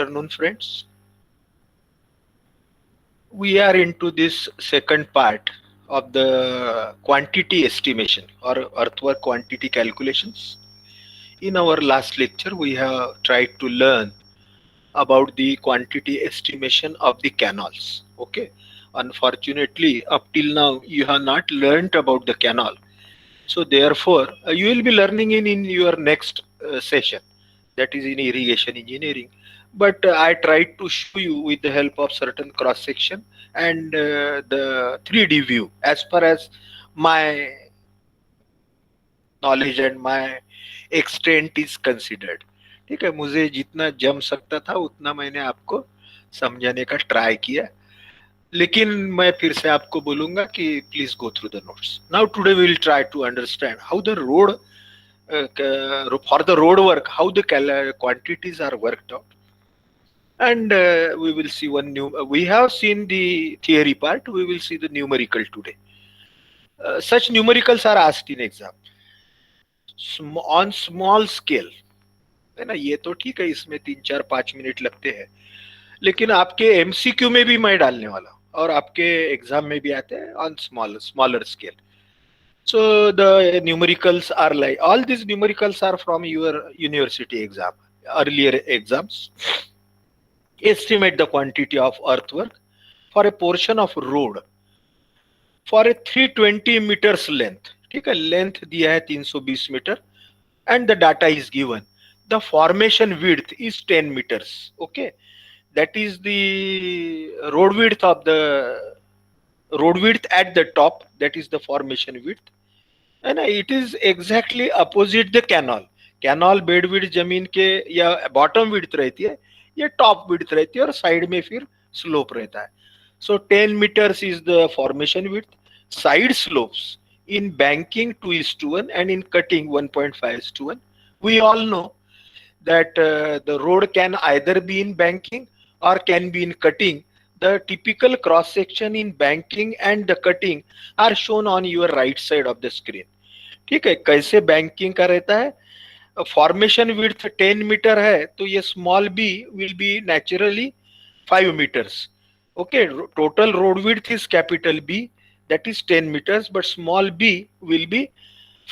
afternoon, friends. We are into this second part of the quantity estimation or earthwork quantity calculations. In our last lecture, we have tried to learn about the quantity estimation of the canals. Okay. Unfortunately, up till now, you have not learned about the canal. So therefore, you will be learning in your next session, that is in irrigation engineering. But I tried to show you with the help of certain cross section and the 3D view as far as my knowledge and my extent is considered. ठीक है, मुझे जितना जम सकता था उतना मैंने आपको समझाने का ट्राई किया. लेकिन मैं फिर से आपको बोलूंगा कि please go through the notes. Now today we will try to understand how the road for the road work, how the quantities are worked out. And we will see one new, we have seen the theory part, we will see the numerical today. Such numericals are asked in exam. On small scale, है ना, ये तो ठीक है, इसमें 3 4 5 minute लगते हैं, लेकिन आपके एमसीक्यू में भी मैं डालने वाला हूँ और आपके एग्जाम में भी आते हैं on smaller scale. So the numericals are like, all these numericals are from your university exam, earlier exams. Estimate the quantity of earthwork for a portion of road for a 320 meters length. ठीक है, length दिया है 320 metre and the data is given. The formation width is 10 meters. Okay, that is the road width of the road width at the top. That is the formation width. है ना, it is exactly opposite the canal. Canal bed width जमीन के या bottom width रहती है, या top width रहती है, और साइड में फिर स्लोप रहता है. So 10 metres is the formation width. Side slopes in banking 2:1 and in cutting 1.5:1. We all know that the road can either be in banking or can be in cutting. The typical cross section in banking and the cutting are shown on your right side of the screen. ठीक है, कैसे banking का रहता है, formation width 10 metre है तो ये small b will be naturally 5 metres. Okay, total road width is capital B, that is 10 meters, but small b will be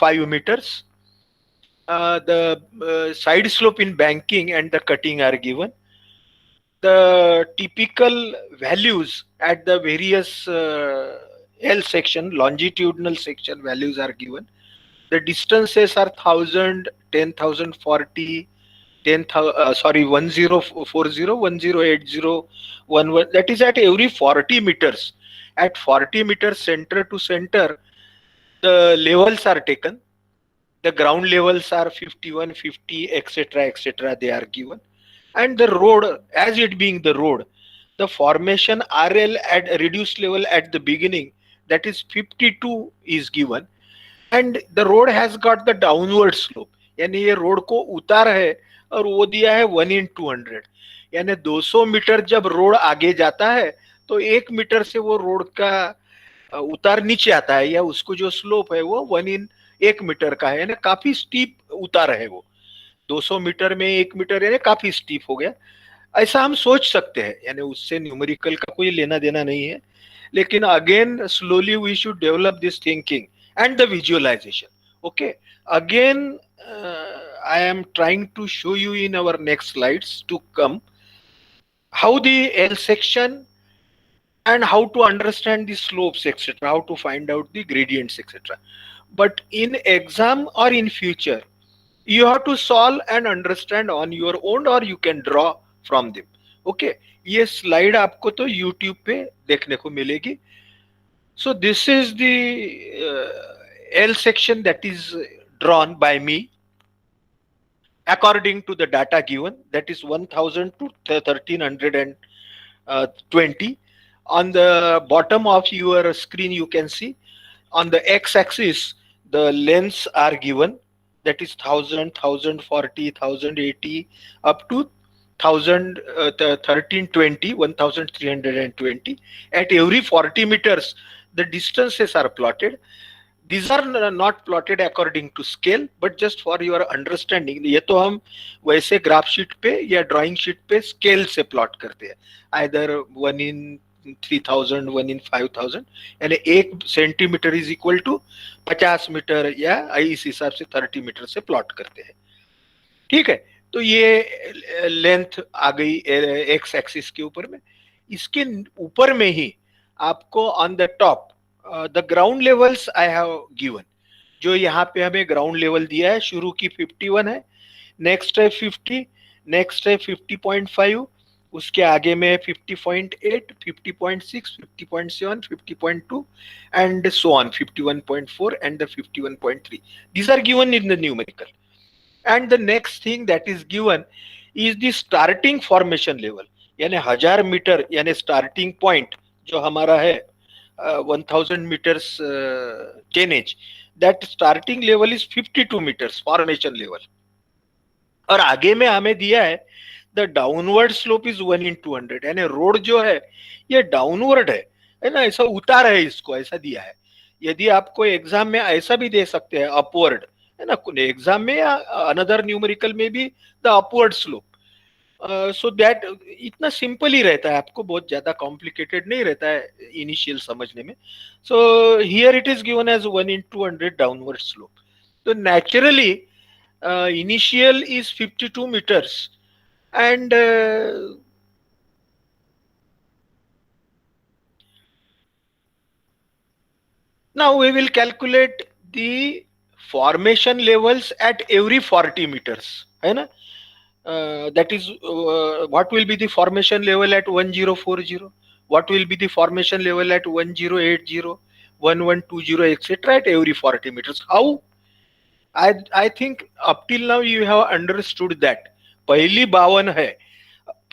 5 meters. The side slope in banking and the cutting are given. The typical values at the various L section, longitudinal section values are given. The distances are 1000, 10,000, 40, 10,000, sorry, 1040, 1080, 11. That is at every 40 meters. At 40 meters center to center, the levels are taken. The ground levels are 51, 50, etc., etc. They are given. And the road, as it being the road, the formation RL at reduced level at the beginning, that is 52 is given. And the road has got the downward slope. यानी ये road को उतार है और वो दिया है 1/200. यानी 200 मीटर जब रोड आगे जाता है तो 1 मीटर से वो रोड का उतार नीचे आता है, या उसको जो स्लोप है वो 1 मीटर का है, यानी काफी स्टीप उतार है वो. 200 मीटर में 1 मीटर यानी काफी स्टीप हो गया, ऐसा हम सोच सकते हैं. यानी उससे न्यूमेरिकल का कोई लेना देना नहीं है, लेकिन again slowly we should develop this thinking and the visualization. Okay, again I am trying to show you in our next slides to come how the L section and how to understand the slopes, etc., how to find out the gradients, etc. But in exam or in future you have to solve and understand on your own, or you can draw from them. Okay, ये slide आपको तो YouTube पे देखने को मिलेगी. So this is the L section that is drawn by me according to the data given, that is 1000 to 1320. On the bottom of your screen you can see on the x-axis the lengths are given, that is 1000, 1040, 1080 up to 1320, 1320. At every 40 meters the distances are plotted. These are not plotted according to scale, but just for your understanding. ये तो हम वैसे graph sheet पे या drawing sheet पे scale से plot करते हैं, आइदर 1/3000, 1/5000, यानी 1 centimetre is equal to 50 metre, या इस हिसाब से 30 मीटर से प्लॉट करते हैं। ठीक है, तो ये लेंथ आ गई एक्स एक्सिस के ऊपर में। इसके ऊपर में ही आपको on the top the ground levels I have given, जो यहाँ पे हमें ग्राउंड लेवल दिया है, शुरू की 51 है, नेक्स्ट है 50, नेक्स्ट है 50.5, उसके आगे में 50.8, 50.6, 50.7, 50.2 and so on 51.4 and the 51.3. These are given in the numerical. And the next thing that is given is the starting formation level, यानी 1000 मीटर यानी स्टार्टिंग पॉइंट जो हमारा है 1000 metres chainage, that starting level is 52 metres formation level. और आगे में हमें दिया है द डाउनवर्ड स्लोप इज 1/200, यानी रोड जो है ये डाउनवर्ड है ना, ऐसा उतार है, इसको ऐसा दिया है। यदि आपको एग्जाम में ऐसा भी दे सकते हैं अपवर्ड, है ना, एग्जाम में या अनदर न्यूमेरिकल में भी the upward slope, so that इतना सिंपल ही रहता है, आपको बहुत ज्यादा कॉम्प्लिकेटेड नहीं रहता है इनिशियल समझने में। So here it is given as 1/200 downward slope. तो naturally initial is 52 meters, and now we will calculate the formation levels at every 40 meters, है ना। That is what will be the formation level at 1040, what will be the formation level at 1080, 1120, etc. at every 40 meters. How? I think up till now you have understood that पहली 52 है,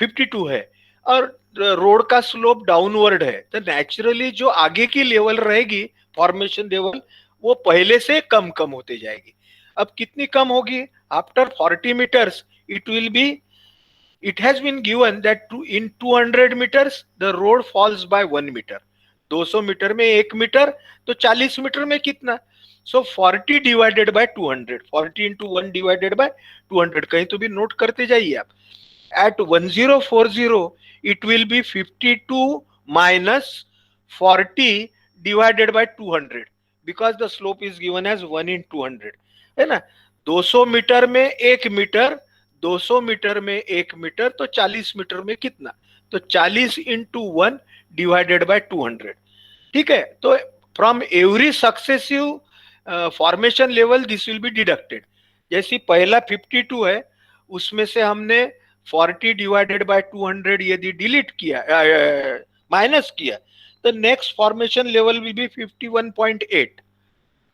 52 है, और road का slope downward है, तो naturally जो आगे की लेवल रहेगी फॉर्मेशन लेवल, वो पहले से कम कम होते जाएगी। अब कितनी कम होगी? After 40 metres it will be, it has been given that in 200 meters the road falls by 1 meter. 200 metre में 1 मीटर, तो 40 मीटर में कितना? So 40 divided by 200, 40 into 1 divided by 200, कहीं तो भी नोट करते जाइए आप। At 1040 it will be 52 minus 40 divided by 200, because the slope is given as 1/200, है ना। 200 मीटर में 1 मीटर, 200 मीटर में 1 मीटर, तो 40 मीटर में कितना? तो 40 into 1 divided by 200। ठीक है, तो from every successive formation level this will be deducted. जैसे पहला 52 है, उसमें से हमने 40 डिवाइडेड बाय 200 यदि डिलीट किया, माइनस किया, तो next formation level will be 51.8।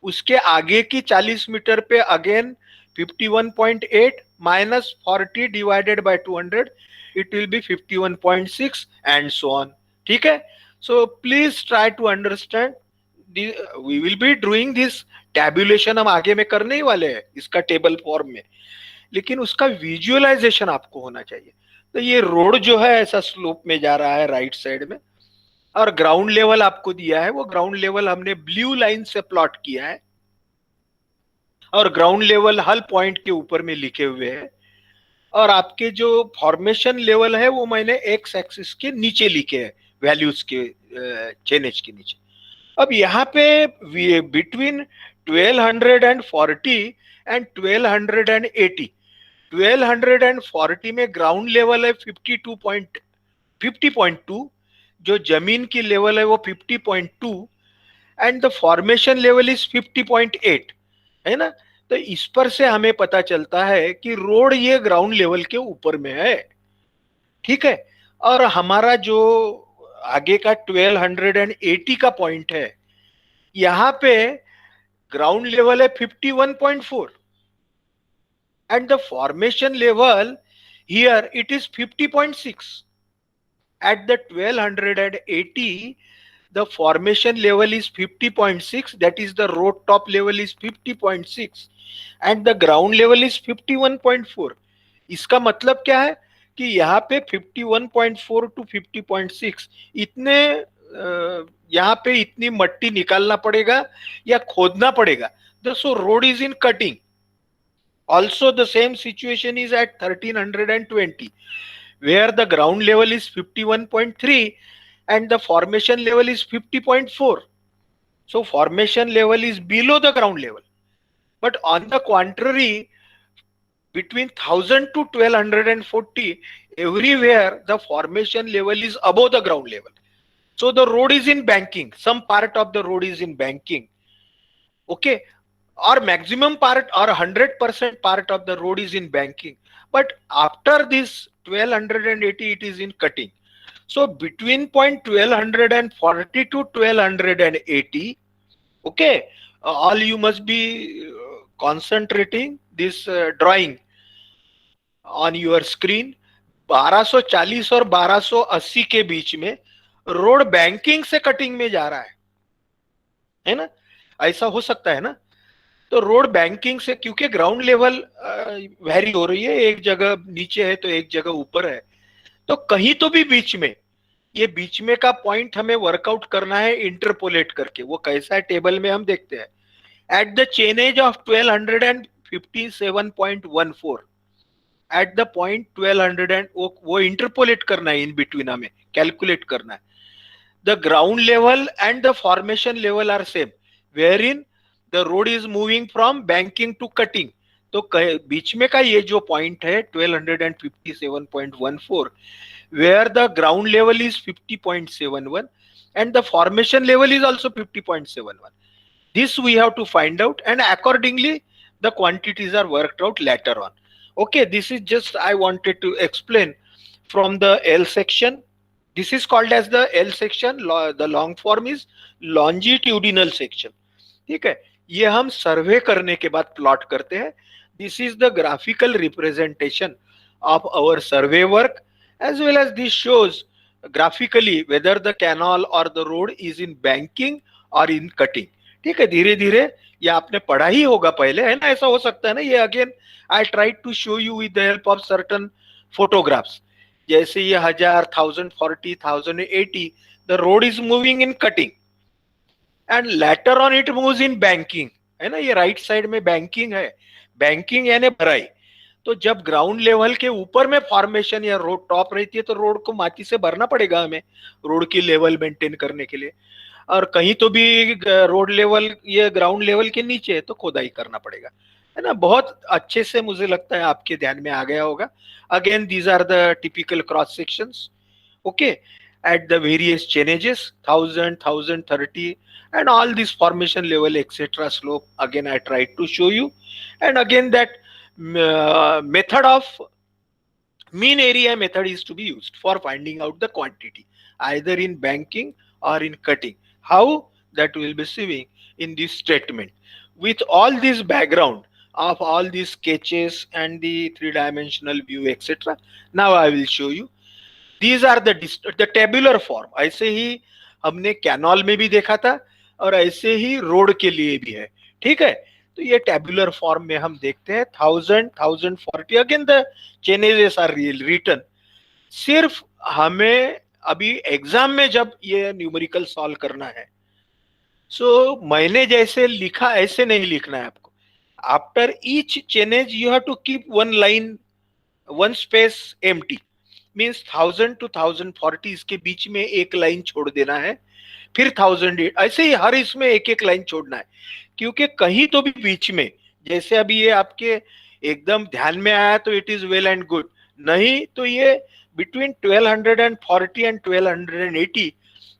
उसके आगे की 40 मीटर पे again 51.8 minus 40 divided by 200, it will be 51.6 and so on. ठीक है, so please try to understand, we will be doing this tabulation, हम आगे में करने ही वाले हैं इसका टेबल फॉर्म में, लेकिन उसका विजुअलाइजेशन आपको होना चाहिए। तो ये रोड जो है ऐसा स्लोप में जा रहा है राइट साइड में, और ग्राउंड लेवल आपको दिया है, वो ग्राउंड लेवल हमने ब्लू लाइन से प्लॉट किया है, और ग्राउंड लेवल हल पॉइंट के ऊपर में लिखे हुए हैं, और आपके जो फॉर्मेशन लेवल है वो मैंने एक्स एक्सिस के नीचे लिखे हैं, वैल्यूज के चेन एज के नीचे। अब यहाँ पे बिटवीन 1240 एंड 1280, 1240 में ग्राउंड लेवल है 50.2, जो जमीन की लेवल है वो 50.2, and the formation level is 50.8, है ना। तो इस पर से हमें पता चलता है कि रोड ये ग्राउंड लेवल के ऊपर में है। ठीक है, और हमारा जो आगे का 1280 का पॉइंट है, यहां पे ग्राउंड लेवल है 51.4 and the formation level here it is 50.6. At the 1280 the formation level is 50.6, that is the road top level is 50.6 and the ground level is 51.4. इसका मतलब क्या है कि यहाँ पे 51.4 to 50.6 इतने यहाँ पे इतनी मट्टी निकालना पड़ेगा या खोदना पड़ेगा. So road is in cutting. Also the same situation is at 1320, where the ground level is 51.3 and the formation level is 50.4. So formation level is below the ground level. But on the contrary, between 1000 to 1240, everywhere the formation level is above the ground level. So the road is in banking. Some part of the road is in banking. Okay. Or maximum part or 100% part of the road is in banking. But after this 1280, it is in cutting. So between point 1240 to 1280, okay, all you must be concentrating this drawing on your screen. 1240 और 1280 के बीच में road banking से cutting में जा रहा है ना. ऐसा हो सकता है ना. तो रोड बैंकिंग से, क्योंकि ग्राउंड लेवल वेरी हो रही है, एक जगह नीचे है तो एक जगह ऊपर है, तो कहीं तो भी बीच में, ये बीच में का पॉइंट हमें वर्कआउट करना है इंटरपोलेट करके. वो कैसा है टेबल में हम देखते हैं. At the chainage of 1257.14, at the point 1200 वो इंटरपोलेट करना है, इन बिटवीन हमें कैलकुलेट करना है. The ground level and the formation level are same, where in the road is moving from banking to cutting. तो बीच में का ये जो पॉइंट है 1257.14, where the ground level is 50.71 and the formation level is also 50.71. This we have to find out, and accordingly the quantities are worked out later on. Okay, this is just I wanted to explain from the L section. This is called as the L section. The long form is longitudinal section. ठीक है, ये हम सर्वे करने के बाद plot करते हैं. This is the graphical representation of our survey work, as well as this shows graphically whether the canal or the road is in banking or in cutting. ठीक है, धीरे धीरे ये आपने पढ़ा ही होगा पहले, है ना. ऐसा हो सकता है ना. ये again I tried to show you with the help of certain photographs. जैसे ये 1000, 1040, 1080, the road is moving in cutting and later on it moves in banking, है ना. ये राइट साइड में बैंकिंग है. बैंकिंग यानी भराई. तो जब ग्राउंड लेवल के ऊपर में फॉर्मेशन या रोड टॉप रहती है तो रोड को माटी से भरना पड़ेगा हमें, रोड की लेवल मेंटेन करने के लिए. और कहीं तो भी रोड लेवल ये ग्राउंड लेवल के नीचे है तो खोदाई करना पड़ेगा, है ना. बहुत अच्छे से मुझे लगता है आपके ध्यान में आ गया होगा. Again these are the typical cross sections. Okay, at the various chainages, 1000, 1030, and all this formation level, etc. slope. Again, I tried to show you. And again, that method of mean area method is to be used for finding out the quantity, either in banking or in cutting. How? That will be seen in this statement. With all this background of all these sketches and the three-dimensional view, etc. Now I will show you. These are the tabular form. ऐसे ही हमने canal में भी देखा था और ऐसे ही road के लिए भी है. ठीक है, तो ये टेबुलर फॉर्म में हम देखते हैं 1000, 1040. Again the chainages are written. सिर्फ हमें अभी एग्जाम में जब ये न्यूमेरिकल सॉल्व करना है, सो मैंने जैसे लिखा ऐसे नहीं लिखना है आपको. After each chainage you have to keep one line, one space empty. Means 1000 to 1040 इसके बीच में एक लाइन छोड़ देना है. फिर 1008, ऐसे ही हर इसमें एक एक लाइन छोड़ना है. क्योंकि कहीं तो भी बीच में, जैसे अभी ये आपके एकदम ध्यान में आया तो it is well and good, नहीं तो ये between 1240 and 1280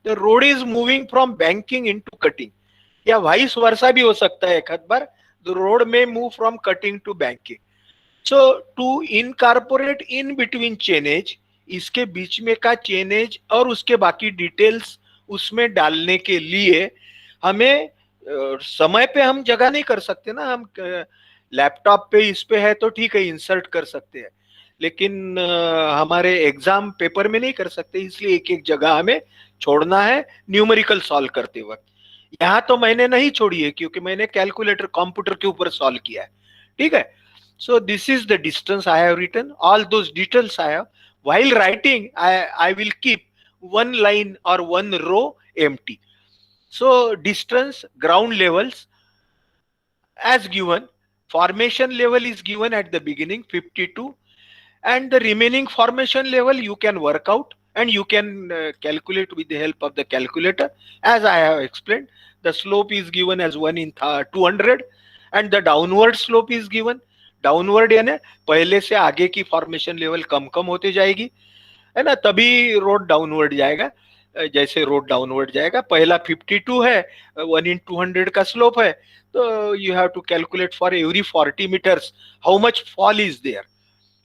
the road is moving from banking into cutting, या वाइस वर्सा भी हो सकता है. एक आध बार द रोड में move from cutting to banking. So to incorporate in between chainage, इसके बीच में का चेनेज और उसके बाकी डिटेल्स उसमें डालने के लिए हमें समय पे हम जगह नहीं कर सकते ना. हम लैपटॉप पे इस पे है तो ठीक है इंसर्ट कर सकते हैं, लेकिन हमारे एग्जाम पेपर में नहीं कर सकते. इसलिए एक एक जगह हमें छोड़ना है न्यूमेरिकल सॉल्व करते वक्त. यहाँ तो मैंने नहीं छोड़ी है क्योंकि मैंने कैलकुलेटर कंप्यूटर के ऊपर सॉल्व किया है. ठीक है, so this is the distance I have written. All those details I have. While writing, I will keep one line or one row empty. So distance, ground levels as given, formation level is given at the beginning 52, and the remaining formation level you can work out and you can calculate with the help of the calculator. As I have explained, the slope is given as 1 in 200 and the downward slope is given. Downward यानी पहले से आगे की formation level कम कम होते जाएगी, है ना, तभी रोड डाउनवर्ड जाएगा. जैसे रोड डाउनवर्ड जाएगा, पहला 52 है, 1 in 200 का स्लोप है, तो you have to calculate for every 40 metres how much fall is there.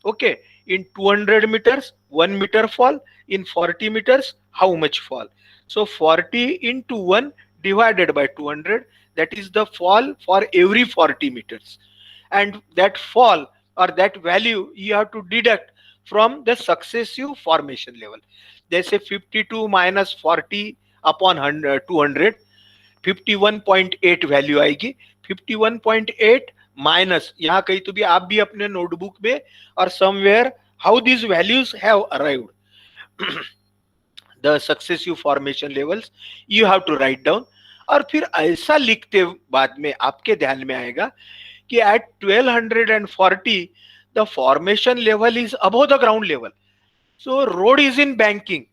Okay, in 200 meters 1 meter fall, in 40 meters how much fall. So 40 into 1 divided by 200, that is the fall for every 40 meters, and that fall or that value you have to deduct from the successive formation level. जैसे 52 minus 40 upon 200, 51.8 value आएगी. 51.8 minus, यहाँ कहीं तो भी आप भी अपने notebook में और somewhere how this values have arrived the successive formation levels you have to write down. और फिर ऐसा लिखते बाद में आपके ध्यान में आएगा कि at 1240 the formation level is above the ground level, so road is in banking,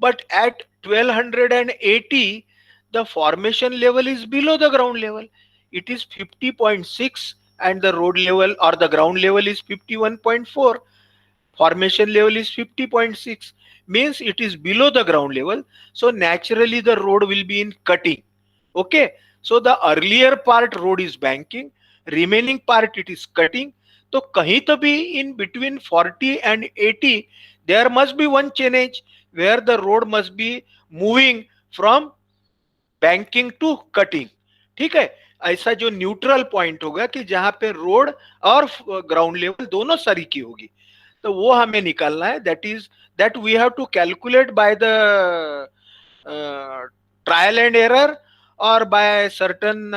but at 1280 the formation level is below the ground level. It is 50.6 and the road level or the ground level is 51.4. Formation level is 50.6, means it is below the ground level, so naturally the road will be in cutting. Okay, so the earlier part road is banking, remaining part it is cutting. तो कहीं तो भी in between 40 and 80 there must be one change where the road must be moving from banking to cutting. ठीक है, ऐसा जो neutral point होगा कि जहां पे रोड और ग्राउंड लेवल दोनों सरी की होगी, तो वो हमें निकालना है. That is that we have to calculate by the trial and error और बाय सर्टन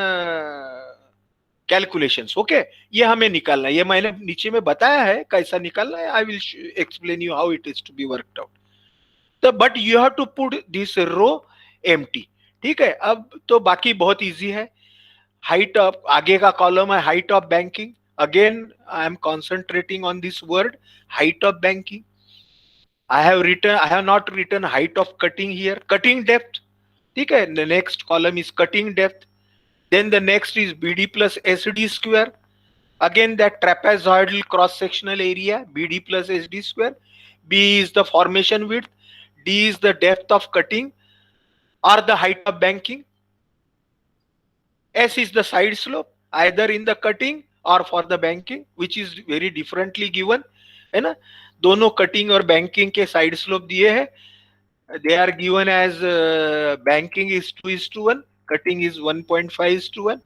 कैलकुलेशंस. ओके, ये हमें निकालना है. ये मैंने नीचे में बताया है कैसा निकालना है. I will explain you how it is to be worked out. तो but you have to put this row empty. ठीक है, अब तो बाकी बहुत इजी है. हाइट ऑफ, आगे का कॉलम है height of banking. Again I am concentrating on this word height of banking. I have not written height of cutting here. Cutting depth, ठीक है, the next column is cutting depth. Then the next is BD plus SD square. Again that trapezoidal cross sectional area, BD plus SD square. B is the formation width. D is the depth of cutting or the height of banking. S is the side slope, either in the cutting or for the banking, which is very differently given. है ना, दोनों cutting और banking के side slope दिए हैं. They are given as banking is 2:1. Cutting is 1.5:1.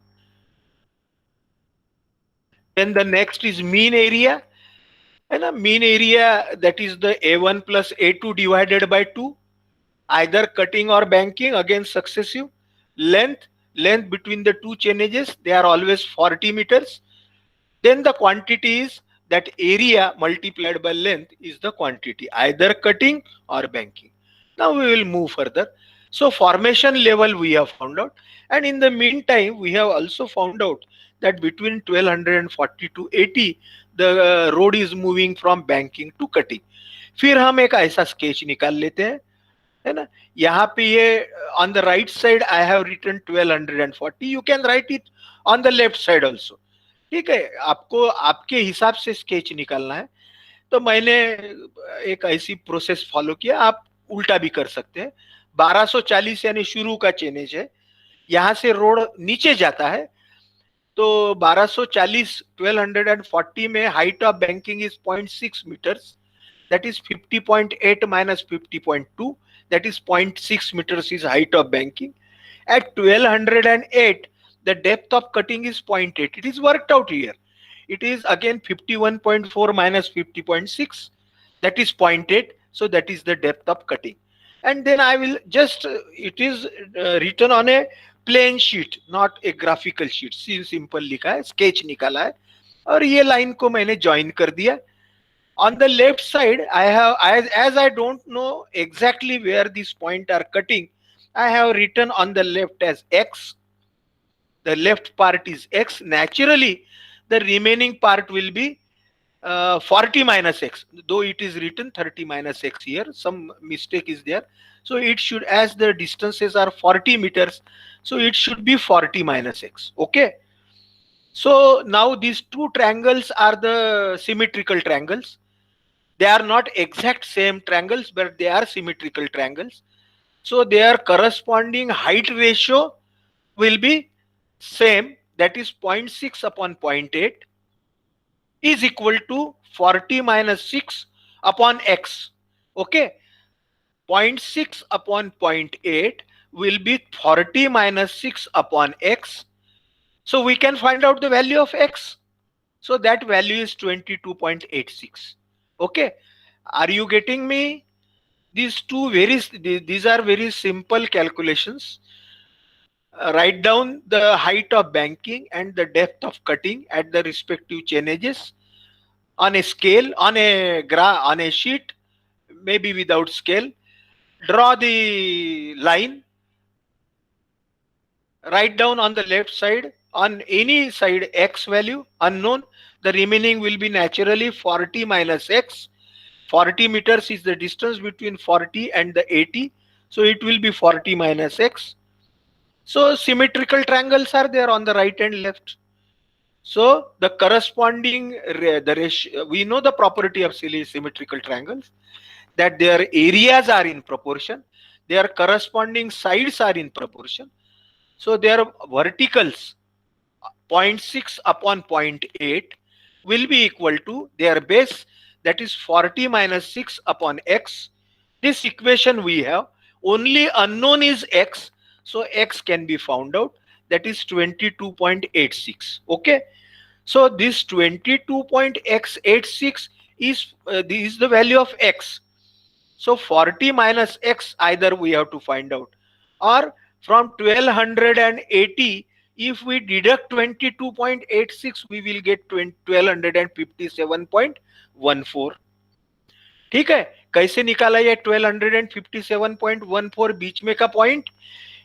Then the next is mean area, and a mean area, that is the A1 plus A2 divided by 2, either cutting or banking, again successive. Length between the two changes, they are always 40 meters. Then the quantity is that area multiplied by length is the quantity, either cutting or banking. Now we will move further. So formation level we have found out, and in the meantime we have also found out that between 1240 to 80 the road is moving from banking to cutting. फिर हम एक ऐसा sketch निकाल लेते हैं, है ना. यहाँ पे ये on the right side I have written 1240. You can write it on the left side also. ठीक है, आपको आपके हिसाब से स्केच निकालना है. तो मैंने एक ऐसी प्रोसेस फॉलो किया. आप उल्टा भी कर सकते हैं. 1240 यानी शुरू का चेनेज है, यहां से रोड नीचे जाता है, तो 1240 1240 में height of banking is 0.6 metres, that is 50.8 minus 50.2, that is 0.6 metres is height of banking. At 1208 the depth of cutting is 0.8. It is worked out here. It is again 51.4 minus 50.6, that is 0.8. So that is the depth of cutting. And then I will just, it is written on a plain sheet, not a graphical sheet. Simple लिखा है, sketch निकाला है और ये line को मैंने join कर दिया. On the left side I have, as I don't know exactly where these points are cutting, I have written on the left as x. The left part is x. Naturally, the remaining part will be 40 minus x, though it is written 30 minus x here, some mistake is there. So it should, as the distances are 40 meters, so it should be 40 minus x. Okay. So now these two triangles are the symmetrical triangles. They are not exact same triangles, but they are symmetrical triangles. So their corresponding height ratio will be same, that is 0.6 upon 0.8 is equal to 40 minus 6 upon x. Okay. 0.6 upon 0.8 will be 40 minus 6 upon x. So we can find out the value of x. So that value is 22.86. Okay. Are you getting me? These are very simple calculations. Write down the height of banking and the depth of cutting at the respective chain edges on a scale, on a sheet, maybe without scale. Draw the line. Write down on the left side, on any side, x value unknown. The remaining will be naturally 40 minus x. 40 meters is the distance between 40 and the 80, so it will be 40 minus x. So symmetrical triangles are there on the right and left. So the corresponding the ratio, we know the property of symmetrical triangles, that their areas are in proportion, their corresponding sides are in proportion. So their verticals 0.6 upon 0.8 will be equal to their base, that is 40 minus 6 upon x. This equation we have, only unknown is x, so x can be found out, that is 22.86. Okay. So this 22.x86 is the value of x. So 40 minus x either we have to find out, or from 1280 if we deduct 22.86 we will get 1257.14. ठीक है. कैसे निकाला ये 1257.14 बीच में का point?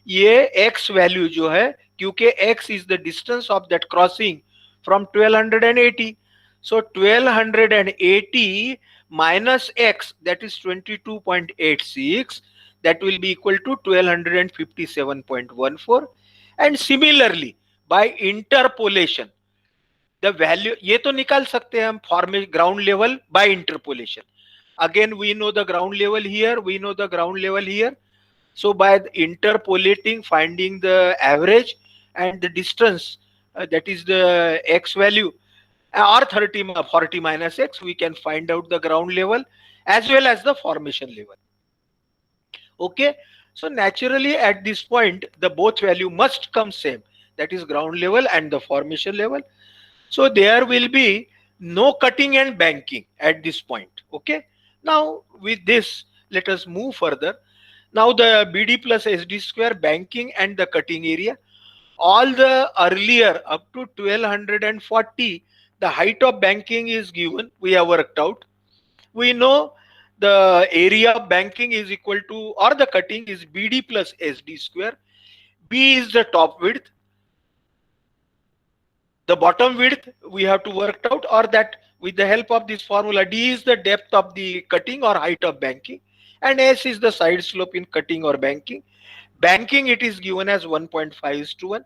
ये x value जो है, क्योंकि x is the distance of that crossing from 1280, so 1280 minus x, that is 22.86, that will be equal to 1257.14. and similarly by interpolation the value, ये तो निकाल सकते हैं हम format ground level by interpolation. Again we know the ground level here, we know the ground level here. So by interpolating, finding the average and the distance, that is the x value, or 40 minus x, we can find out the ground level as well as the formation level. Okay. So naturally at this point the both value must come same, that is ground level and the formation level. So there will be no cutting and banking at this point. Okay. Now with this, let us move further. Now the BD plus SD square, banking and the cutting area, all the earlier up to 1240, the height of banking is given, we have worked out. We know the area of banking is equal to, or the cutting is BD plus SD square. B is the top width. The bottom width we have to work out, or that with the help of this formula, D is the depth of the cutting or height of banking, and S is the side slope in cutting or banking. Banking it is given as 1.5:1.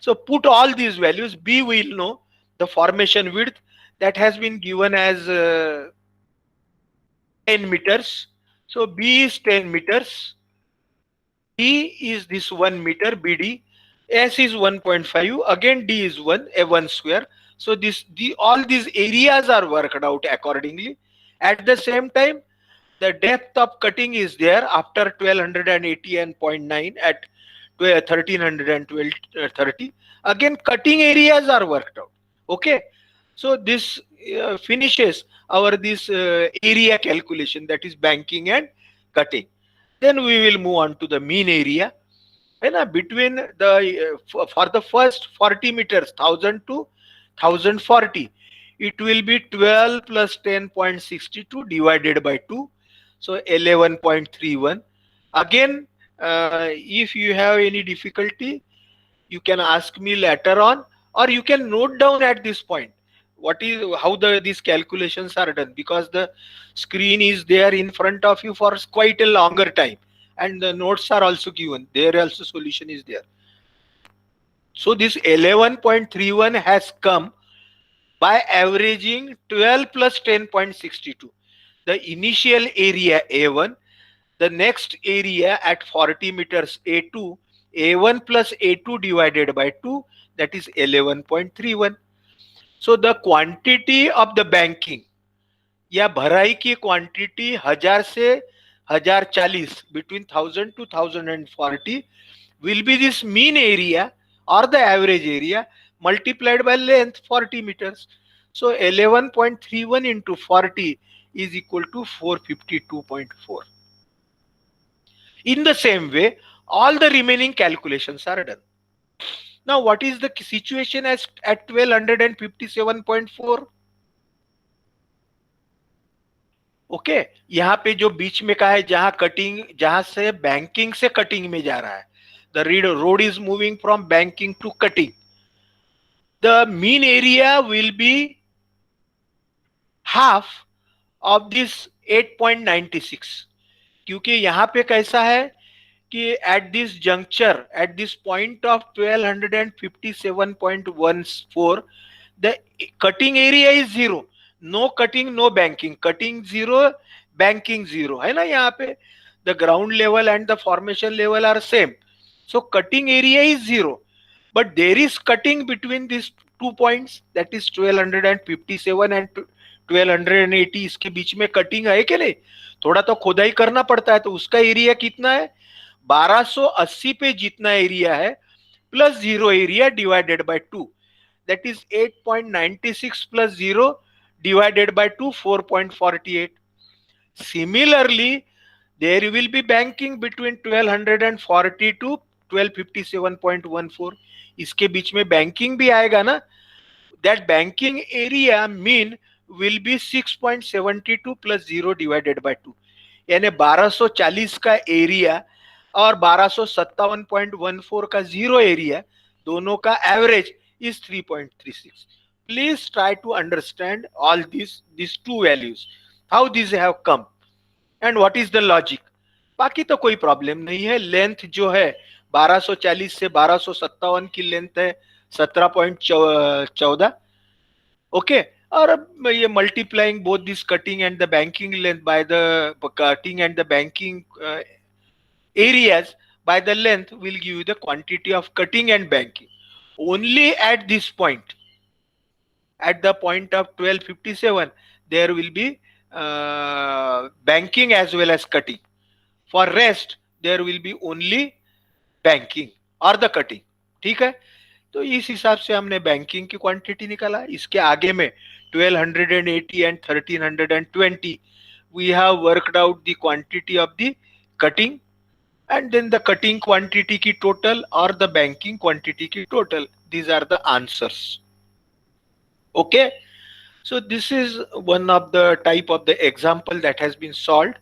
So put all these values. B we will know the formation width, that has been given as 10 meters. So B is 10 meters. D is this 1 meter BD. S is 1.5. Again D is 1 square. So all these areas are worked out accordingly. At the same time, the depth of cutting is there after 1280 and 0.9 at 1330. Again cutting areas are worked out. Okay. So this finishes our this area calculation, that is banking and cutting. Then we will move on to the mean area. And between the for the first 40 meters, 1000 to 1040, it will be 12 plus 10.62 divided by 2, so 11.31. Again If you have any difficulty, you can ask me later on, or you can note down at this point what is how these calculations are done, because the screen is there in front of you for quite a longer time, and the notes are also given there, also solution is there. So this 11.31 has come by averaging 12 plus 10.62. The initial area A1, the next area at 40 meters A2, A1 plus A2 divided by 2, that is 11.31. So the quantity of the banking या भराई की quantity 1000 से 1040 between 1000 to 1040 will be this mean area or the average area multiplied by length 40 meters. So 11.31 into 40 is equal to 452.4. In the same way, all the remaining calculations are done. Now, what is the situation as at 1257.4? Okay, यहाँ पे जो बीच में का है, जहां cutting, जहां से banking से कटिंग में जा रहा है, the road is moving from banking to cutting, the mean area will be half of this 8.96, क्योंकि यहाँ पे कैसा है कि at this juncture, at this point of 1257.14, the cutting area is zero, no cutting no banking, cutting zero, banking zero है ना यहाँ पे, the ground level and the formation level are same, so cutting area is zero, but there is cutting between these 2 points, that is 1257 and 1280, इसके बीच में cutting है कि नहीं, थोड़ा तो खोदाई करना पड़ता है, तो उसका एरिया कितना है, 1280 पे जितना एरिया है plus zero area divided by 2, that is 8.96 plus 0 divided by 2, 4.48. Similarly, there will be banking between 1240 to 1257.14. इसके बीच में बैंकिंग भी आएगा ना, that banking area mean will be 6.72 plus 0 divided by 2, यानी 1240 का एरिया और 1257.14 का जीरो एरिया, दोनों का average is 3.36. Please try to understand all these two values, how these have come and what is the logic. बाकी तो कोई problem नहीं है. लेंथ जो है 1240 से 1257 की लेंथ है 17.14, ओके. और अब ये multiplying both this cutting and the banking length by the cutting and the banking areas by the length will give you the quantity of cutting and banking. Only at this point, at the point of 1257, there will be banking as well as cutting. For rest, there will be only banking or the cutting. ठीक है, तो इस हिसाब से हमने banking की quantity निकाला. इसके आगे में 1280 and 1320 we have worked out the quantity of the cutting, and then the cutting quantity ki total or the banking quantity ki total. These are the answers. Okay, so this is one of the type of the example that has been solved.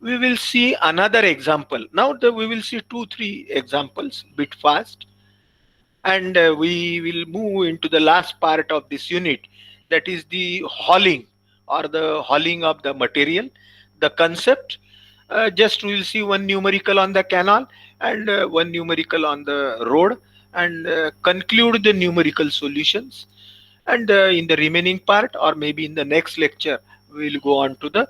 We will see another example now. We will see 2-3 examples bit fast, and we will move into the last part of this unit, that is the hauling or the hauling of the material, the concept. Just we will see one numerical on the canal and one numerical on the road, and conclude the numerical solutions. And in the remaining part, or maybe in the next lecture, we will go on to the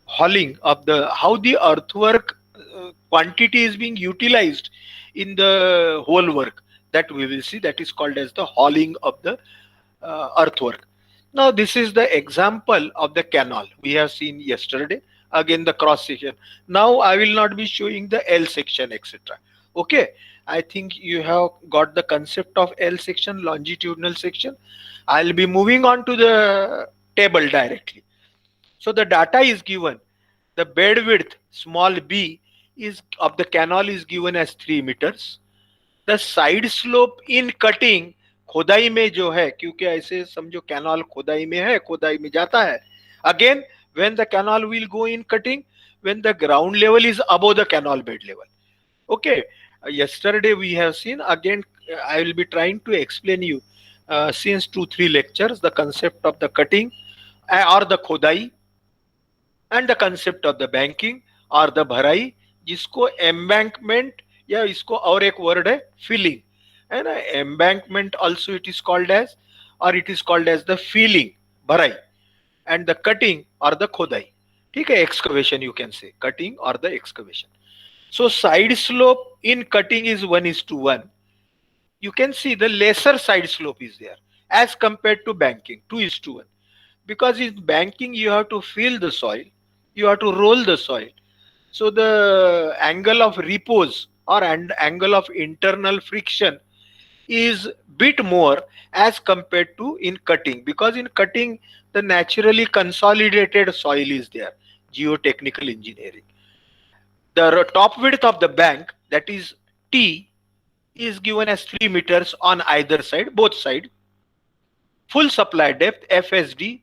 hauling of the, how the earthwork quantity is being utilized in the whole work, that we will see, that is called as the hauling of the earthwork. Now this is the example of the canal we have seen yesterday. Again the cross section. Now I will not be showing the L section, etc. Okay, I think you have got the concept of L section, longitudinal section. I'll be moving on to the table directly. So the data is given. The bed width small b is of the canal is given as 3 meters. The side slope in cutting, खोदाई में जो है, क्योंकि ऐसे समझो canal खोदाई में है, खोदाई में जाता है. Again, when the canal will go in cutting, when the ground level is above the canal bed level. Okay, yesterday we have seen again. I will be trying to explain you since 2 3 lectures the concept of the cutting or the खोदाई and the concept of the banking or the भराई, जिसको embankment या इसको और एक word है filling, है ना. Embankment also it is called as, or it is called as the filling, भराई, and the cutting or the खोदाई. ठीक है, excavation you can say, cutting or the excavation. So side slope in cutting is 1:1. You can see the lesser side slope is there as compared to banking, 2:1. Because in banking you have to fill the soil, you have to roll the soil. So the angle of repose or angle of internal friction is bit more as compared to in cutting, because in cutting the naturally consolidated soil is there, geotechnical engineering. The top width of the bank, that is T, is given as 3 meters on either side, both sides. Full supply depth, FSD,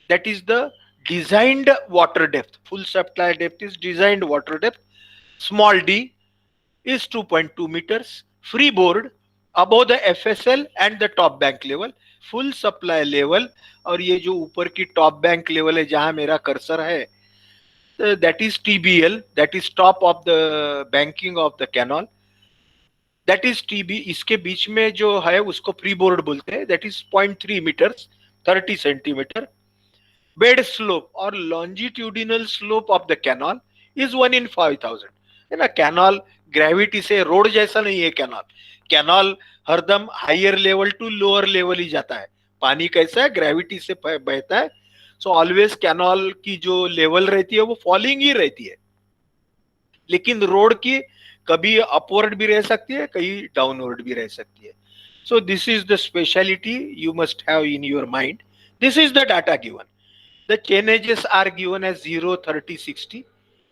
that is the designed water depth. Full supply depth is designed water depth. Small d is 2.2 meters. Freeboard above the FSL and the top bank level. Full supply level, और ये जो ऊपर की top bank level है जहां मेरा cursor है, that is TBL, that is top of the banking of the canal, that is TB. इसके बीच में जो है उसको फ्री बोर्ड बोलते हैं, that is 0.3 metres, 30 centimetres. Bed slope और longitudinal slope of the canal is 1:5000, है ना. कैनल ग्रेविटी से, रोड जैसा नहीं है कैनल. कैनल हरदम higher level to lower level ही जाता है. पानी कैसा है, ग्रेविटी से बहता है. सो ऑलवेज कैनल की जो लेवल रहती है वो फॉलिंग ही रहती है. लेकिन रोड की कभी अपवर्ड भी रह सकती है, कहीं डाउनवर्ड भी रह सकती है. So this is the speciality you must have in your mind. This is the data given. The chainages are given as 0, 30, 60,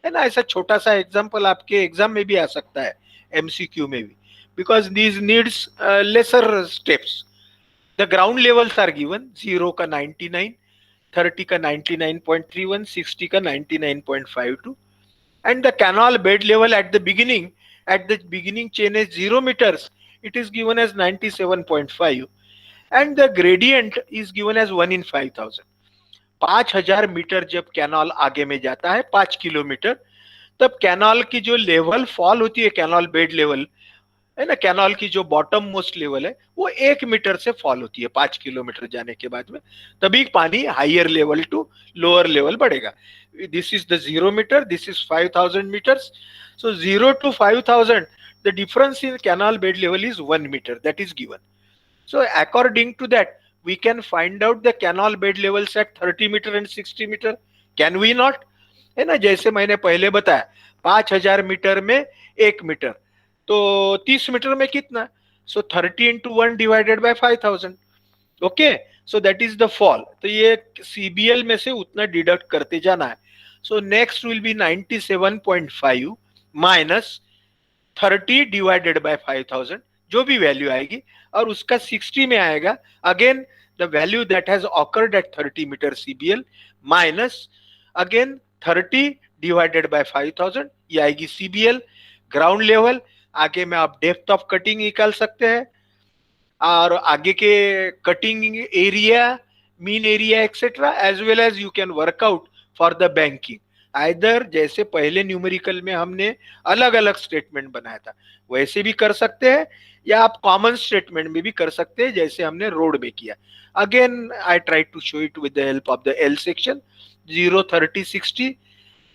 है ना. ऐसा छोटा सा एग्जांपल आपके एग्जाम में भी आ सकता है, एमसीक्यू में भी, because these needs lesser steps. The ground levels are given, 0 का 99, 30 का 99.31, 60 का 99.52, and the canal bed level at the beginning chain is 0 meters, it is given as 97.5, and the gradient is given as 1:5000. 5000 metre जब canal आगे में जाता है, 5 kilometre, तब canal की जो लेवल फॉल होती है, कैनाल बेड लेवल, है ना, कैनाल की जो बॉटम मोस्ट लेवल है वो 1 मीटर से फॉल होती है 5 किलोमीटर जाने के बाद में. तभी पानी higher level to lower level बढ़ेगा. This is the 0 metre, this is 5000 metres. So 0 to 5000, the difference in canal bed level is 1 metre, that is given. So according to that, we can find out the canal bed levels at 30 meter and 60 meter. Can we not? है ना, जैसे मैंने पहले बताया, 5000 metre में 1 metre, तो 30 metre में कितना? सो 30 into 1 divided by 5000. Okay, so that is the fall. तो ये सीबीएल में से उतना डिडक्ट करते जाना है. So next will be 97.5 minus 30 divided by 5000, जो भी वैल्यू आएगी, और उसका 60 में आएगा again the value that has occurred at 30 metre CBL minus again 30 divided by 5000, ये आएगी सीबीएल. ग्राउंड लेवल, आगे में आप डेप्थ ऑफ कटिंग निकाल सकते हैं, और आगे के cutting area, mean area etcetera, as well as you can work out for the banking. Either जैसे पहले न्यूमेरिकल में हमने अलग अलग स्टेटमेंट बनाया था वैसे भी कर सकते हैं, या आप कॉमन स्टेटमेंट में भी कर सकते हैं जैसे हमने रोड में किया. Again I try to show it with the help of the L section. 0, 30, 60,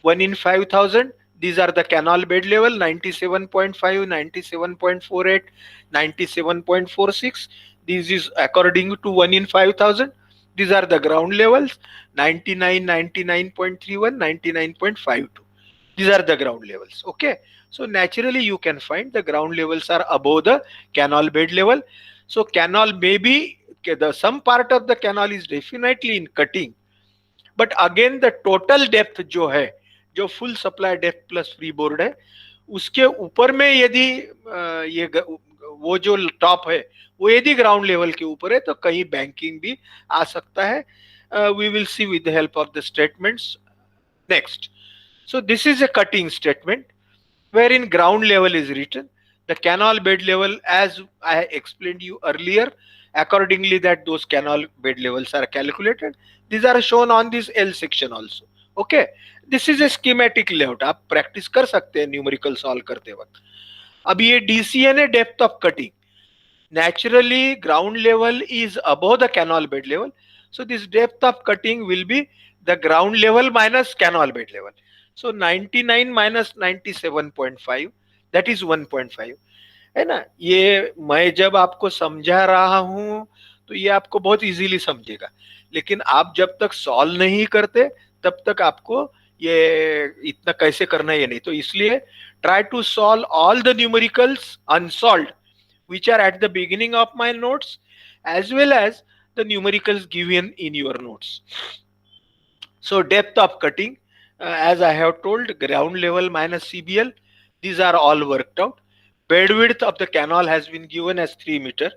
1:5000. These are the canal bed level, 97.5, 97.48, 97.46. This is according to 1:5000. These are the ground levels, 99, 99.31, 99.52. These are the ground levels. Okay. So naturally you can find the ground levels are above the canal bed level. So canal may be, some part of the canal is definitely in cutting. But again the total depth जो है, जो full supply depth plus free board है, उसके ऊपर में यदि ये वो जो टॉप है वो यदि ग्राउंड लेवल के ऊपर है तो कहीं बैंकिंग भी आ सकता है. We will see with the help of the statements. Next, so this is a cutting statement. wherein ground level is written, the canal bed level, as I explained you earlier, accordingly that those canal bed levels are calculated. These are shown on this L section also. Okay, this is a schematic layout. आप practice कर सकते हैं numerical solve करते वक्त. अब ये DCN है depth of cutting. Naturally, ground level is above the canal bed level. So this depth of cutting will be the ground level minus canal bed level. So 99 minus 97.5, that is 1.5. है ना. ये मैं जब आपको समझा रहा हूं तो ये आपको बहुत इजीली समझेगा, लेकिन आप जब तक सॉल्व नहीं करते तब तक आपको ये इतना कैसे करना है ये नहीं. तो इसलिए try to solve all the numericals unsolved which are at the beginning of my notes, as well as the numericals given in your notes. So depth of cutting, as I have told, ground level minus CBL, these are all worked out. Bed width of the canal has been given as 3 meter,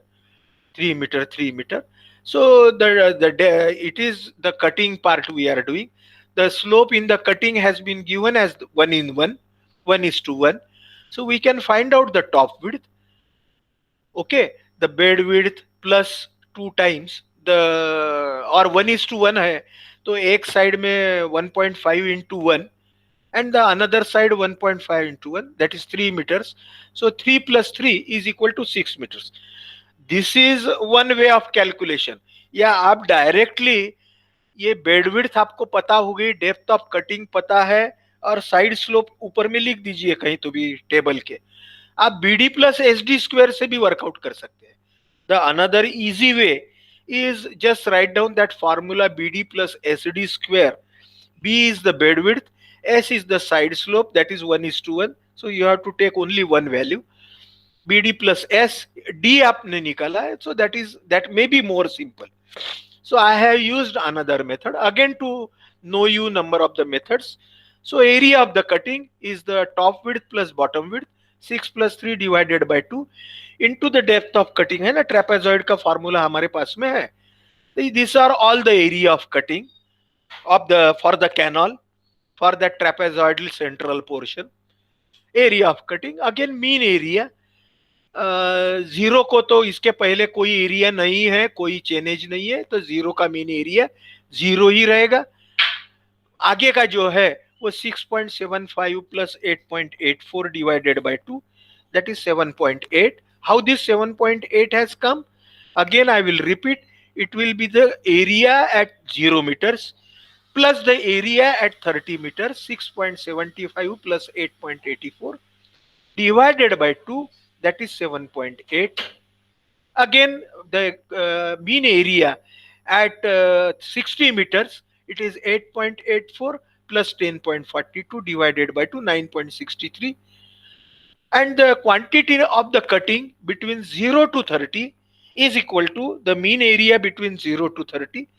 3 meter, 3 meter. So it is the cutting part we are doing. The slope in the cutting has been given as 1 in 1, 1 is to 1. So we can find out the top width. Okay, the bed width plus 2 times the, or 1 is to 1 है तो एक side में 1.5 into 1 and the another side 1.5 into 1, that is 3 meters. So 3 plus 3 is equal to 6 meters. This is one way of calculation. या आप directly ये bed width आपको पता होगी, डेप्थ ऑफ कटिंग पता है और साइड स्लोप ऊपर में लिख दीजिए कहीं तो भी टेबल के. आप B D plus S D square से भी वर्कआउट कर सकते हैं. The another easy way is just write down that formula BD plus SD square. B is the bed width, S is the side slope, that is 1 is to 1. So you have to take only one value. BD plus S, D आपने निकाला है, so that may be more simple. So I have used another method again to know you number of the methods. So area of the cutting is the top width plus bottom width, 6 plus 3 divided by 2 into the depth of cutting है ना. Trapezoid का formula हमारे पास में है. These are all the area of cutting of the for the canal for the trapezoidal central portion. Area of cutting again mean area. Zero को तो इसके पहले कोई एरिया नहीं है, कोई चेनेज नहीं है, तो जीरो का मीन एरिया जीरो ही रहेगा. आगे का जो है वो 6.75 plus 8.84 divided by 2, that is 7.8. How this 7.8 has come? Again I will repeat. It will be the area at 0 meters plus the area at 30 meters. 6.75 plus 8.84 divided by 2, that is 7.8. Again the mean area at 60 meters, it is 8.84 plus 10.42 divided by 2, 9.63. And the quantity of the cutting between 0 to 30 is equal to the mean area between 0 to 30.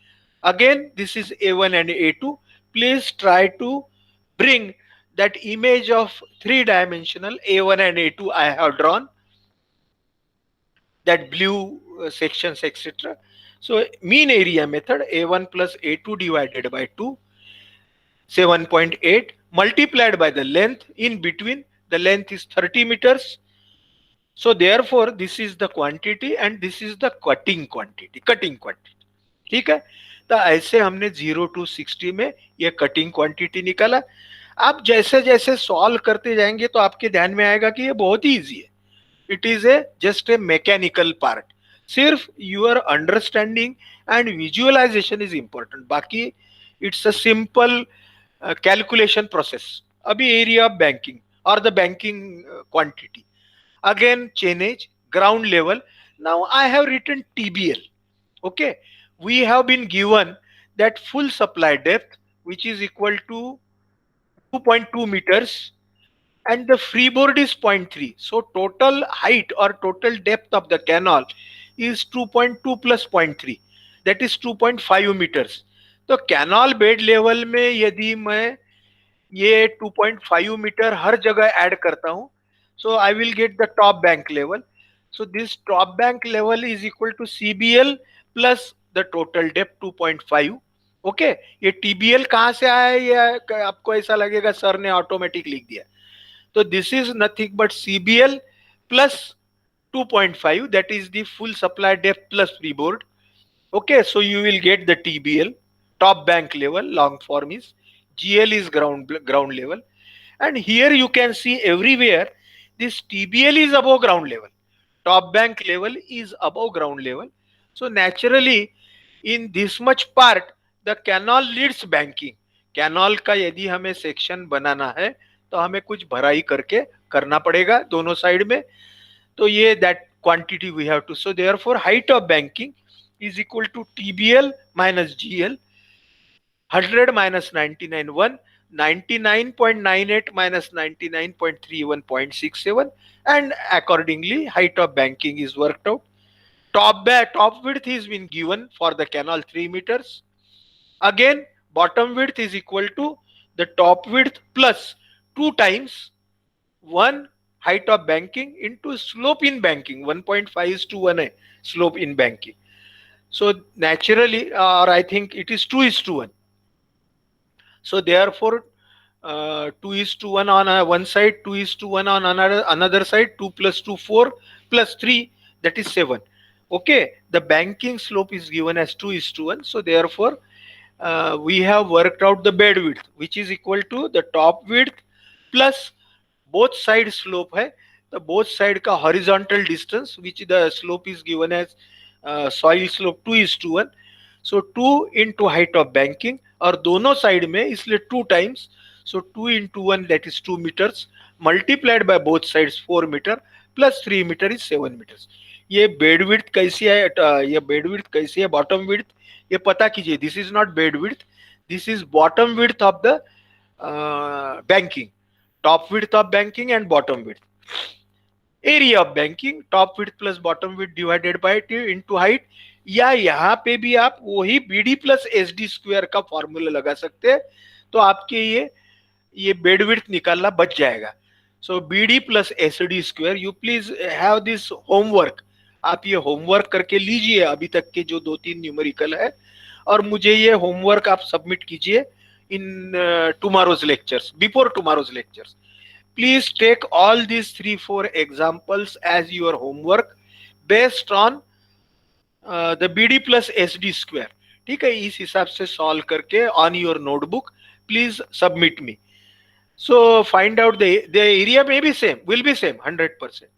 Again this is A1 and A2. Please try to bring that image of three-dimensional A1 and A2 I have drawn, that blue sections etc. So mean area method, A1 plus A2 divided by 2, 7.8 multiplied by the length in between. The length is 30 meters. So therefore this is the quantity and this is the cutting quantity. ठीक है. तो ऐसे हमने 0 to 60 में ये cutting quantity निकाला. आप जैसे जैसे सॉल्व करते जाएंगे तो आपके ध्यान में आएगा कि ये बहुत ही इजी है. It is a just a mechanical part. सिर्फ your understanding and visualisation is important. बाकी it's a simple calculation process. अभी एरिया ऑफ बैंकिंग और the banking quantity, again chainage, ground level. Now I have written TBL. Okay, we have been given that full supply depth which is equal to 2.2 meters and the freeboard is 0.3. So total height or total depth of the canal is 2.2 plus 0.3, that is 2.5 meters. तो canal bed level में यदि मैं ये 2.5 metre हर जगह add करता हूं, so I will get the top bank level. So this top bank level is equal to CBL plus the total depth 2.5. Okay, ये TBL कहां से आया, ये आपको ऐसा लगेगा सर ने ऑटोमेटिक लिख दिया. So this is nothing but CBL plus 2.5, that is the full supply depth plus freeboard. Okay, so you will get the TBL, top bank level, long form is, GL is ground level, and here you can see everywhere this TBL is above ground level, top bank level is above ground level. So naturally in this much part the canal leads banking. Canal का यदि हमें section बनाना है तो हमें कुछ भराई करके करना पड़ेगा दोनों साइड में. तो ये that quantity we have to, so therefore height of banking is equal to TBL minus GL, 100 minus 99, 1, 99.98 minus 99.31.67, and accordingly height of banking is worked out. Top width is been given for the canal 3 meters. Again, bottom width is equal to the top width plus 2 times 1 height of banking into slope in banking. 1.5 is to 1 slope in banking. So naturally, or I think it is 2 is to 1. So therefore, 2 is to 1 on one side, 2 is to 1 on another side, 2 plus 2, 4 plus 3, that is 7. Okay, the banking slope is given as 2 is to 1. So therefore, we have worked out the bed width, which is equal to the top width plus both side slope है, the both side का horizontal distance, which the slope is given as soil slope 2 is to 1. So 2 into height of banking, और दोनों side में इसलिए 2 times, so 2 into 1, that is 2 meters multiplied by both sides 4 meter plus 3 meter is 7 meters. ये bed width कैसी है, ये bed width कैसी है, बॉटम विड्थ ये पता कीजिए. This is not bed width, this is bottom width of the banking, top width of banking and bottom width. Area of banking, top width plus bottom width divided by 2 into height. या यहाँ पे भी आप वही BD plus SD square का formula लगा सकते हैं, तो आपके ये बेड विड्थ निकालना बच जाएगा. सो BD plus SD square, you please have this homework. आप ये होमवर्क करके लीजिए अभी तक के जो 2-3 न्यूमेरिकल है, और मुझे ये होमवर्क आप सबमिट कीजिए in tomorrow's lectures, before tomorrow's lectures. Please take all these 3-4 examples as your homework based on the BD plus SD square. ठीक है, इस हिसाब से सॉल्व करके on your notebook please submit me. So find out the area may be same, will be same 100%.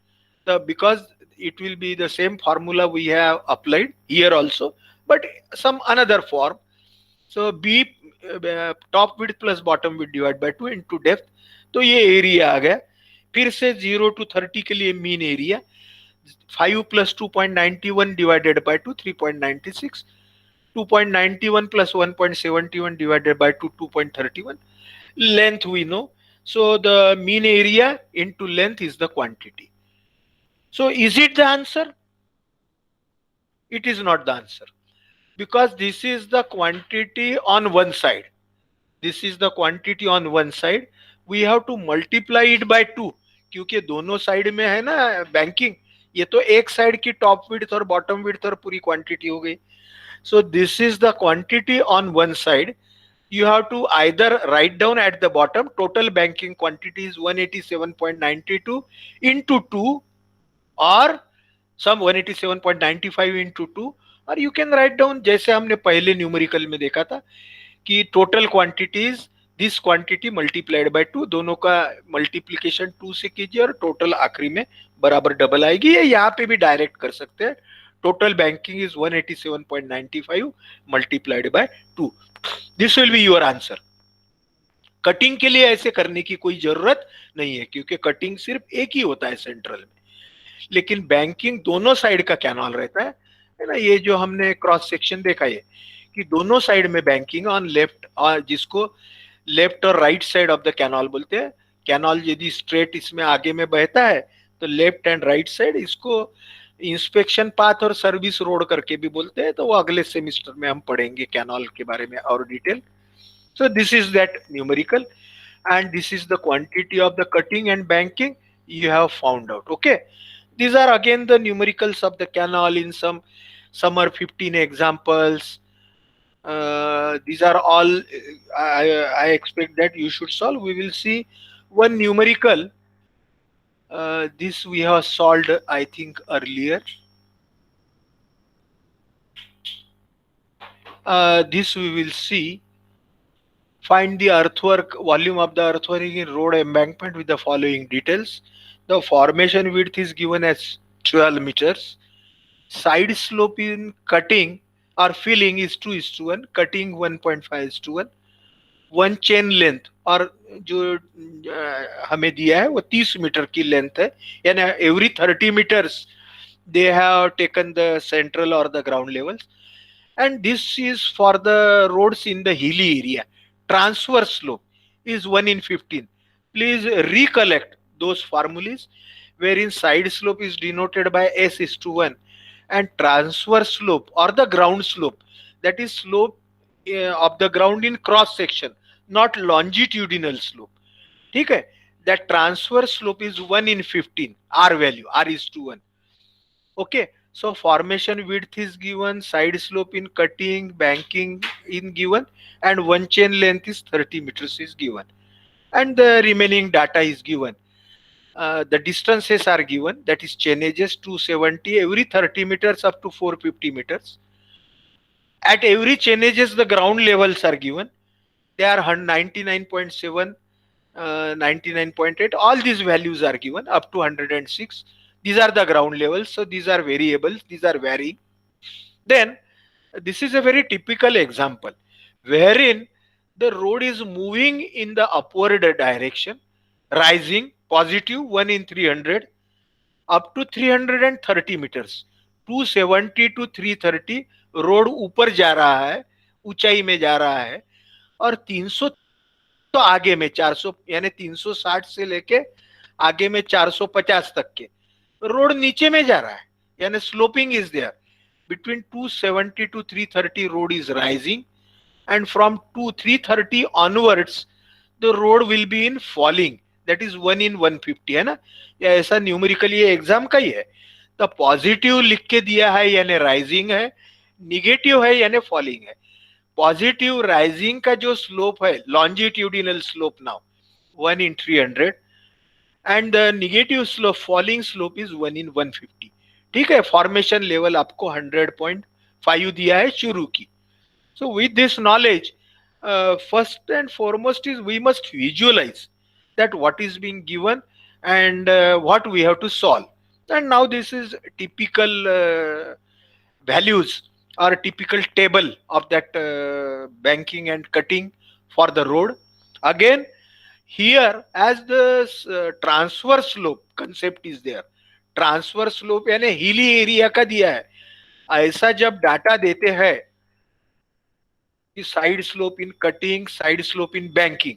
Because it will be the same formula we have applied here also, but some another form. So B top width plus bottom width divide by 2 into depth. तो ये area आ गया. फिर से 0 to 30 के लिए mean area 5 plus 2.91 divided by 2, 3.96, 2.91 plus 1.71 divided by 2, 2.31. Length we know, so the mean area into length is the quantity. So is it the answer? It is not the answer, because this is the quantity on one side. This is the quantity on one side. We have to multiply it by 2, क्योंकि दोनों side में है ना banking. ये तो एक side की top width और बॉटम विड्थ और पूरी क्वांटिटी हो गई. सो this is the quantity on one side. You have to either write down at the bottom total banking quantity is 187.92 into 2, or some 187.95 into 2, और यू कैन राइट डाउन जैसे हमने पहले numerical में देखा था कि total quantities this quantity multiplied by 2, दोनों का मल्टीप्लीकेशन 2 से कीजिए और टोटल आखिरी में बराबर डबल आएगी. ये यहाँ पे भी डायरेक्ट कर सकते हैं. Total banking is 187.95 multiplied by 2. This will be your answer. Cutting के लिए ऐसे करने की कोई जरूरत नहीं है, क्योंकि कटिंग सिर्फ एक ही होता है सेंट्रल में, लेकिन बैंकिंग दोनों साइड का कैनाल रहता है ना. ये जो हमने क्रॉस सेक्शन देखा है कि दोनों साइड में बैंकिंग ऑन लेफ्ट, और जिसको लेफ्ट और right side of the canal बोलते हैं. कैनाल यदि स्ट्रेट इसमें आगे में बहता है तो लेफ्ट एंड राइट साइड, इसको इंस्पेक्शन पाथ और सर्विस रोड करके भी बोलते हैं. तो वो अगले सेमिस्टर में हम पढ़ेंगे कैनाल के बारे में और detail. So this is that numerical, and this is the quantity of the cutting and banking you have found out. Okay, these are again the numericals of the canal in some are 15 examples. These are all I expect that you should solve. We will see one numerical This we have solved, I think, earlier. This we will see. Find the earthwork volume of the earthwork in road embankment with the following details. The formation width is given as 12 meters. Side slope in cutting or filling is 2 is to 1. Cutting 1.5 is to 1. One chain length, और जो हमें दिया है वो 30 metre की length है, यानी every 30 metres they have taken the central or the ground levels, and this is for the roads in the hilly area. Transverse slope is 1 in 15. Please recollect those formulas wherein side slope is denoted by s is to 1 and transverse slope or the ground slope, that is slope of the ground in cross section, not longitudinal slope. ठीक है, that transverse slope is 1 in 15, r value, r is to 1. Okay, so formation width is given, side slope in cutting, banking in given, and one chain length is 30 meters is given, and the remaining data is given. The distances are given, that is chainages 270 every 30 meters up to 450 meters. At every chainages the ground levels are given. They are 99.7, 99.8. All these values are given up to 106. These are the ground levels, so these are variables, these are varying. Then this is a very typical example wherein the road is moving in the upward direction, rising positive 1 in 300 up to 330 meters. 270 to 330 road ऊपर जा रहा है, ऊंचाई में जा रहा है, और 300 तो आगे में 400, यानी 360 से लेके आगे में 450 तक के रोड नीचे में जा रहा है, यानी sloping is there. Between 270 to 330 road is rising, and from 330 onwards the road will be in falling, that is 1 in 150 है ना, या ऐसा न्यूमेरिकली ये एग्जाम का ही है. तो पॉजिटिव लिख के दिया है यानी राइजिंग है, निगेटिव है यानी फॉलिंग है. पॉजिटिव राइजिंग का जो स्लोप है longitudinal slope now 1 in 300, and the negative slope falling slope is 1 in 150. ठीक है, फॉर्मेशन लेवल आपको 100.5 दिया है शुरू की. So with this knowledge, first and foremost is we must visualize that what is being given and what we have to solve. And now this is typical values or typical table of that banking and cutting for the road. Again, here as the transverse slope concept is there. Transfer slope यानी hilly area का दिया है. ऐसा जब data देते हैं कि side slope in cutting, side slope in banking,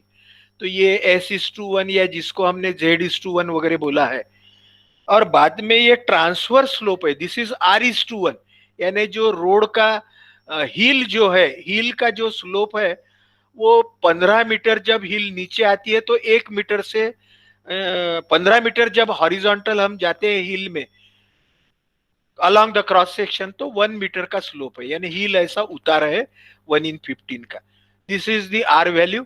तो ये एस इज टू 1 या जिसको हमने जेड इज टू 1 वगैरह बोला है, और बाद में ये ट्रांसफर स्लोप है, this is R is two 1, यानी जो रोड का हिल जो है, हिल का जो स्लोप है वो 15 मीटर जब हिल नीचे आती है तो 1 मीटर से 15 मीटर जब हॉरिजॉन्टल हम जाते हैं हिल में अलॉन्ग द क्रॉस सेक्शन तो 1 मीटर का स्लोप है, यानी हिल ऐसा उतार है 1 in 15 का. This is the R value.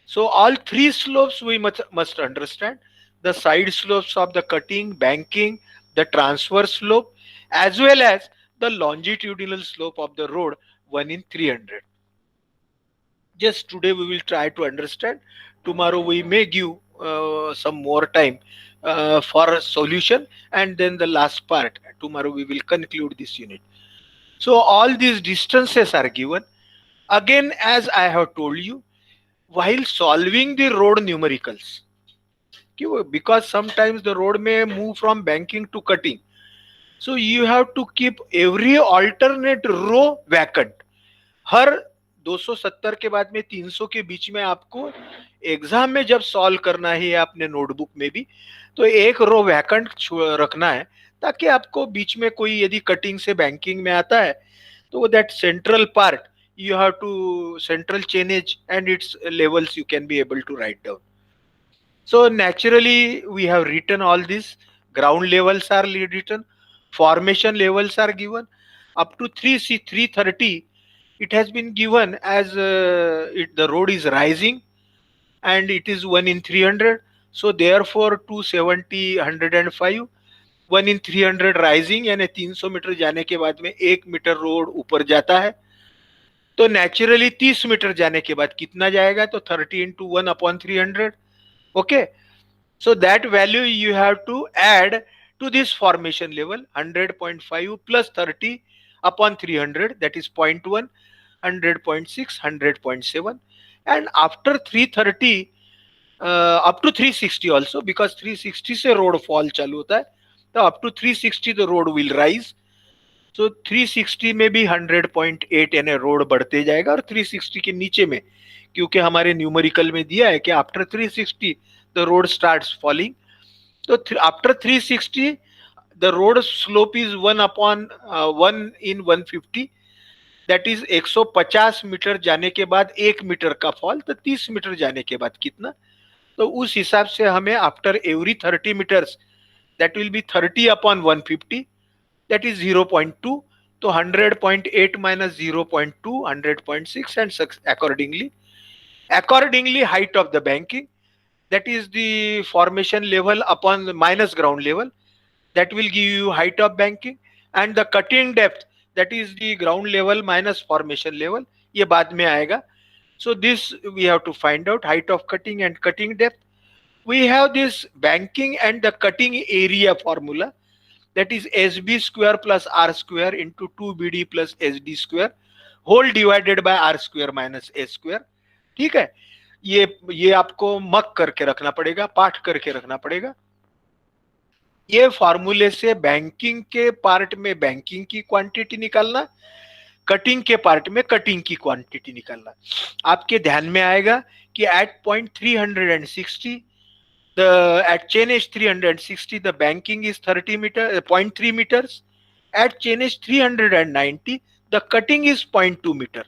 So all three slopes we must understand: the side slopes of the cutting, banking, the transverse slope, as well as the longitudinal slope of the road 1 in 300. Just today we will try to understand. Tomorrow we may give some more time for a solution, and then the last part. Tomorrow we will conclude this unit. So all these distances are given. Again, as I have told you, while solving the road numericals, because sometimes the road may move from banking to cutting, so you have to keep every alternate row vacant. हर 270 के बाद में 300 के बीच में आपको exam में जब solve करना है अपने नोटबुक में भी, तो एक रो वैकेंट रखना है ताकि आपको बीच में कोई यदि कटिंग से बैंकिंग में आता है तो that central part you have to central chainage and its levels you can be able to write down. So naturally we have written all this. Ground levels are written, formation levels are given. Up to 330 it has been given as the road is rising and it is 1 in 300. So therefore 270, 105, 1 in 300 rising, यानी 300 metre जाने के बाद में 1 metre road ऊपर जाता है। तो naturally 30 metre जाने के बाद कितना जाएगा, तो 30 into 1/300। Okay, so that value you have to add to this formation level, 100.5 plus 30 upon 300, that is 0.1, 100.6, 100.7, and after 330 up to 360 also, because 360 से road fall चालू होता है, तो up to 360 the road will rise. So 360 में भी 100.8 यानी road बढ़ते जाएगा, और 360 के नीचे में, क्योंकि हमारे न्यूमेरिकल में दिया है कि after 360 the road starts falling, तो after 360 the road slope is 1/1 in 150, that is 150 metre जाने के बाद 1 मीटर का फॉल, तो 30 मीटर जाने के बाद कितना, तो उस हिसाब से हमें after every 30 metres that will be 30/150, that is 0.2. So 100.8 minus 0.2, 100.6, and accordingly height of the banking, that is the formation level upon the minus ground level, that will give you height of banking, and the cutting depth, that is the ground level minus formation level, ये बाद में आएगा. So this we have to find out, height of cutting and cutting depth. We have this banking and the cutting area formula, that is SB square plus R square into 2BD plus SD square whole divided by R square minus S square. ठीक है, ये आपको मक करके रखना पड़ेगा, पाठ करके रखना पड़ेगा. ये फॉर्मूले से बैंकिंग के पार्ट में बैंकिंग की क्वांटिटी निकालना, कटिंग के पार्ट में कटिंग की क्वांटिटी निकालना. आपके ध्यान में आएगा कि eight point 360 at chain edge 360 the banking is 30 meter 0.3 meters. At chain edge 390 the cutting is 0.2 meter.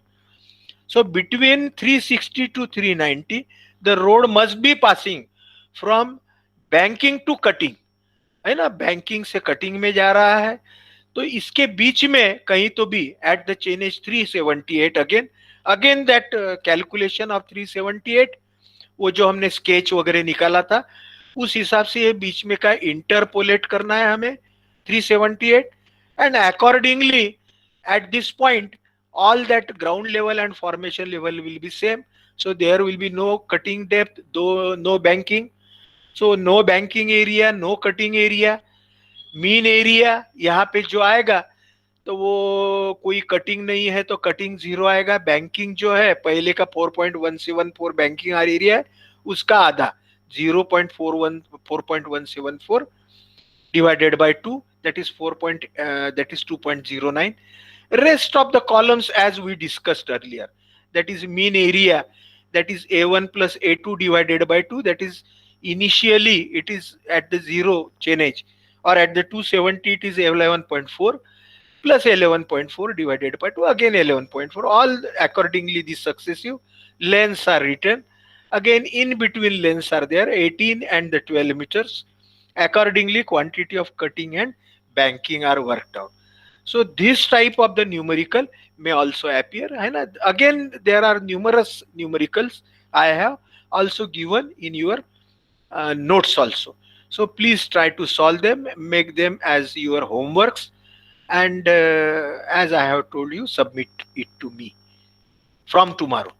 So between 360 to 390 the road must be passing from banking to cutting, है ना, banking से cutting में जा रहा है. तो इसके बीच में कहीं तो भी at the chainage 378, again that calculation of 378, वो जो हमने स्केच वगैरह निकाला था उस हिसाब से ये बीच में का इंटरपोलेट करना है हमें 378, and accordingly eight this point all that ground level and formation level will be same, so there will be no cutting depth, though no banking, so no banking area, no cutting area. Mean area यहाँ पे जो आएगा तो वो कोई cutting नहीं है तो कटिंग 0 आएगा. बैंकिंग जो है पहले का 4.174 बैंकिंग एरिया है, उसका आधा 4.174 divided by 2, that is 2.09. Rest of the columns as we discussed earlier, that is mean area, that is A1 plus A2 divided by 2, that is initially it is at the 0 chain edge, or at the 270 it is 11.4 plus 11.4 divided by 2, again 11.4, all accordingly the successive lengths are written. Again in between lengths are there 18 and the 12 meters. Accordingly quantity of cutting and banking are worked out. So this type of the numerical may also appear, and again there are numerous numericals I have also given in your notes also. So please try to solve them, make them as your homeworks, and as I have told you, submit it to me from tomorrow.